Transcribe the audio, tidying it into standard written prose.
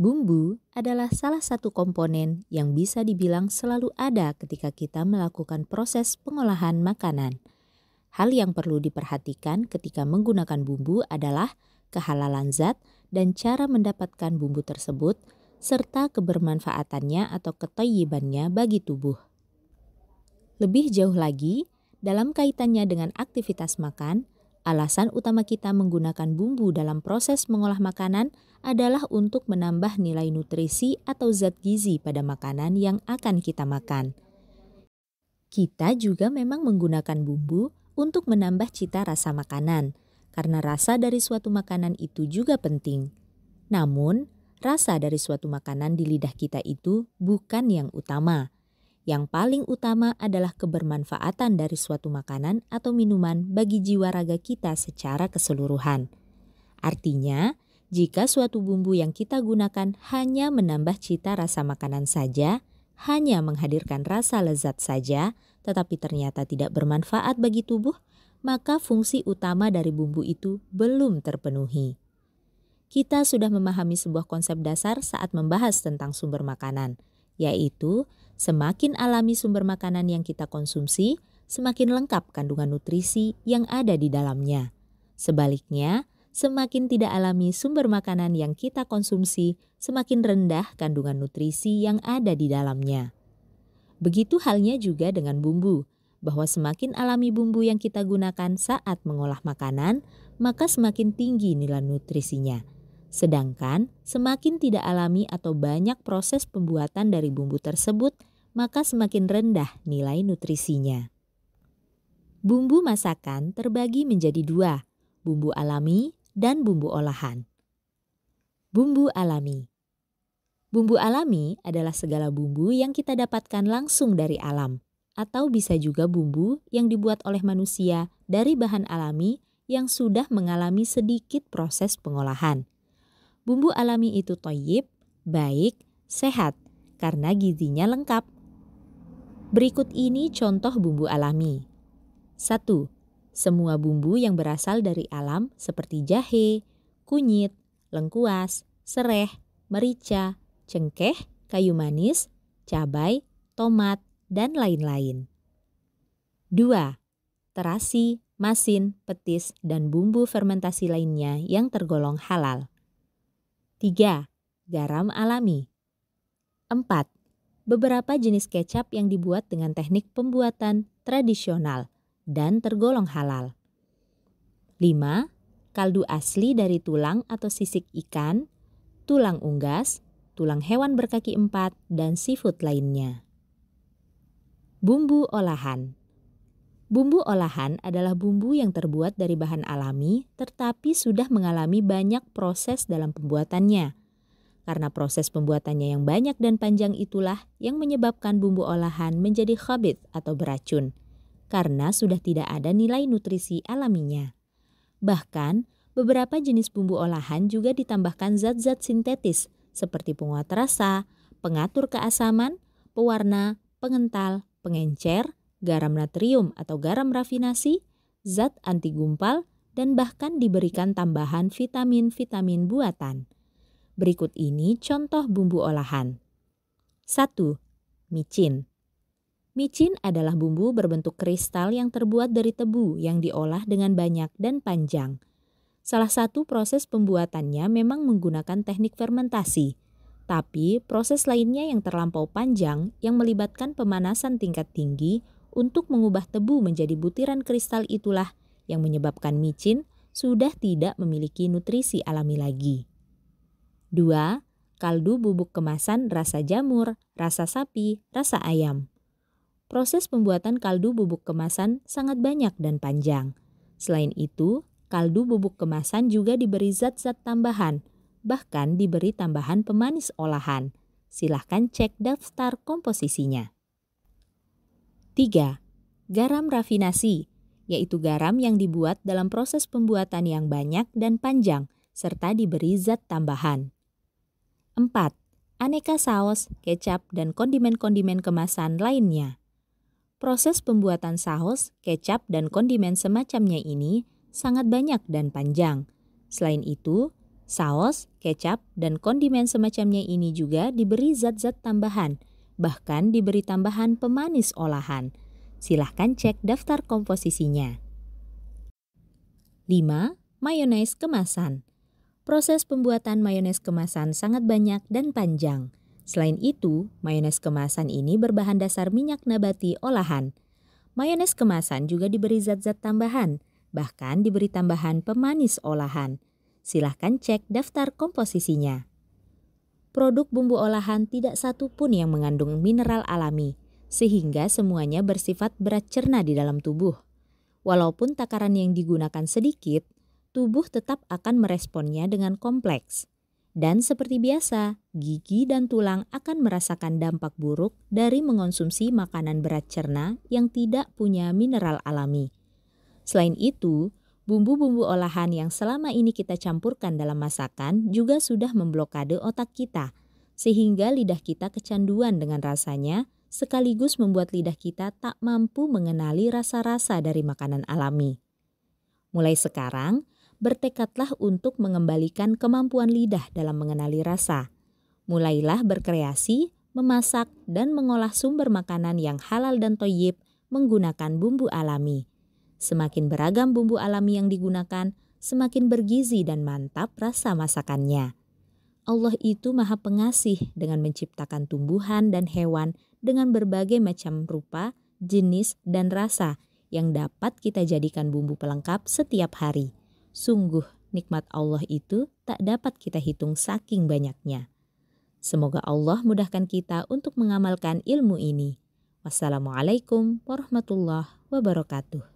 Bumbu adalah salah satu komponen yang bisa dibilang selalu ada ketika kita melakukan proses pengolahan makanan. Hal yang perlu diperhatikan ketika menggunakan bumbu adalah kehalalan zat dan cara mendapatkan bumbu tersebut, serta kebermanfaatannya atau kethayyibannya bagi tubuh. Lebih jauh lagi, dalam kaitannya dengan aktivitas makan, alasan utama kita menggunakan bumbu dalam proses mengolah makanan adalah untuk menambah nilai nutrisi atau zat gizi pada makanan yang akan kita makan. Kita juga memang menggunakan bumbu untuk menambah cita rasa makanan, karena rasa dari suatu makanan itu juga penting. Namun, rasa dari suatu makanan di lidah kita itu bukan yang utama. Yang paling utama adalah kebermanfaatan dari suatu makanan atau minuman bagi jiwa raga kita secara keseluruhan. Artinya, jika suatu bumbu yang kita gunakan hanya menambah cita rasa makanan saja, hanya menghadirkan rasa lezat saja, tetapi ternyata tidak bermanfaat bagi tubuh, maka fungsi utama dari bumbu itu belum terpenuhi. Kita sudah memahami sebuah konsep dasar saat membahas tentang sumber makanan, yaitu semakin alami sumber makanan yang kita konsumsi, semakin lengkap kandungan nutrisi yang ada di dalamnya. Sebaliknya, semakin tidak alami sumber makanan yang kita konsumsi, semakin rendah kandungan nutrisi yang ada di dalamnya. Begitu halnya juga dengan bumbu, bahwa semakin alami bumbu yang kita gunakan saat mengolah makanan, maka semakin tinggi nilai nutrisinya. Sedangkan semakin tidak alami atau banyak proses pembuatan dari bumbu tersebut, maka semakin rendah nilai nutrisinya. Bumbu masakan terbagi menjadi dua, bumbu alami dan bumbu olahan. Bumbu alami. Bumbu alami adalah segala bumbu yang kita dapatkan langsung dari alam, atau bisa juga bumbu yang dibuat oleh manusia dari bahan alami yang sudah mengalami sedikit proses pengolahan. Bumbu alami itu thayyib, baik, sehat, karena gizinya lengkap. Berikut ini contoh bumbu alami. 1. Semua bumbu yang berasal dari alam seperti jahe, kunyit, lengkuas, sereh, merica, cengkeh, kayu manis, cabai, tomat, dan lain-lain. 2. Terasi, masin, petis, dan bumbu fermentasi lainnya yang tergolong halal. 3. Garam alami. 4. Beberapa jenis kecap yang dibuat dengan teknik pembuatan tradisional dan tergolong halal. 5. Kaldu asli dari tulang atau sisik ikan, tulang unggas, tulang hewan berkaki 4, dan seafood lainnya. Bumbu olahan. Bumbu olahan adalah bumbu yang terbuat dari bahan alami tetapi sudah mengalami banyak proses dalam pembuatannya. Karena proses pembuatannya yang banyak dan panjang itulah yang menyebabkan bumbu olahan menjadi khabith atau beracun, karena sudah tidak ada nilai nutrisi alaminya. Bahkan, beberapa jenis bumbu olahan juga ditambahkan zat-zat sintetis seperti penguat rasa, pengatur keasaman, pewarna, pengental, pengencer, garam natrium atau garam rafinasi, zat anti gumpal, dan bahkan diberikan tambahan vitamin-vitamin buatan. Berikut ini contoh bumbu olahan. 1. Micin. Micin adalah bumbu berbentuk kristal yang terbuat dari tebu yang diolah dengan banyak dan panjang. Salah satu proses pembuatannya memang menggunakan teknik fermentasi, tapi proses lainnya yang terlampau panjang yang melibatkan pemanasan tingkat tinggi untuk mengubah tebu menjadi butiran kristal itulah yang menyebabkan micin sudah tidak memiliki nutrisi alami lagi. 2. Kaldu bubuk kemasan rasa jamur, rasa sapi, rasa ayam. Proses pembuatan kaldu bubuk kemasan sangat banyak dan panjang. Selain itu, kaldu bubuk kemasan juga diberi zat-zat tambahan, bahkan diberi tambahan pemanis olahan. Silahkan cek daftar komposisinya. 3. Garam rafinasi, yaitu garam yang dibuat dalam proses pembuatan yang banyak dan panjang, serta diberi zat tambahan. 4. Aneka saus, kecap, dan kondimen-kondimen kemasan lainnya. Proses pembuatan saus, kecap, dan kondimen semacamnya ini sangat banyak dan panjang. Selain itu, saus, kecap, dan kondimen semacamnya ini juga diberi zat-zat tambahan, bahkan diberi tambahan pemanis olahan. Silahkan cek daftar komposisinya. 5. Mayones kemasan. Proses pembuatan mayones kemasan sangat banyak dan panjang. Selain itu, mayones kemasan ini berbahan dasar minyak nabati olahan. Mayones kemasan juga diberi zat-zat tambahan, bahkan diberi tambahan pemanis olahan. Silahkan cek daftar komposisinya. Produk bumbu olahan tidak satu pun yang mengandung mineral alami, sehingga semuanya bersifat berat cerna di dalam tubuh. Walaupun takaran yang digunakan sedikit, tubuh tetap akan meresponnya dengan kompleks. Dan seperti biasa, gigi dan tulang akan merasakan dampak buruk dari mengonsumsi makanan berat cerna yang tidak punya mineral alami. Selain itu, bumbu-bumbu olahan yang selama ini kita campurkan dalam masakan juga sudah memblokade otak kita, sehingga lidah kita kecanduan dengan rasanya, sekaligus membuat lidah kita tak mampu mengenali rasa-rasa dari makanan alami. Mulai sekarang, bertekadlah untuk mengembalikan kemampuan lidah dalam mengenali rasa. Mulailah berkreasi, memasak, dan mengolah sumber makanan yang halal dan thayyib menggunakan bumbu alami. Semakin beragam bumbu alami yang digunakan, semakin bergizi dan mantap rasa masakannya. Allah itu Maha Pengasih dengan menciptakan tumbuhan dan hewan dengan berbagai macam rupa, jenis, dan rasa yang dapat kita jadikan bumbu pelengkap setiap hari. Sungguh, nikmat Allah itu tak dapat kita hitung saking banyaknya. Semoga Allah mudahkan kita untuk mengamalkan ilmu ini. Wassalamualaikum warahmatullahi wabarakatuh.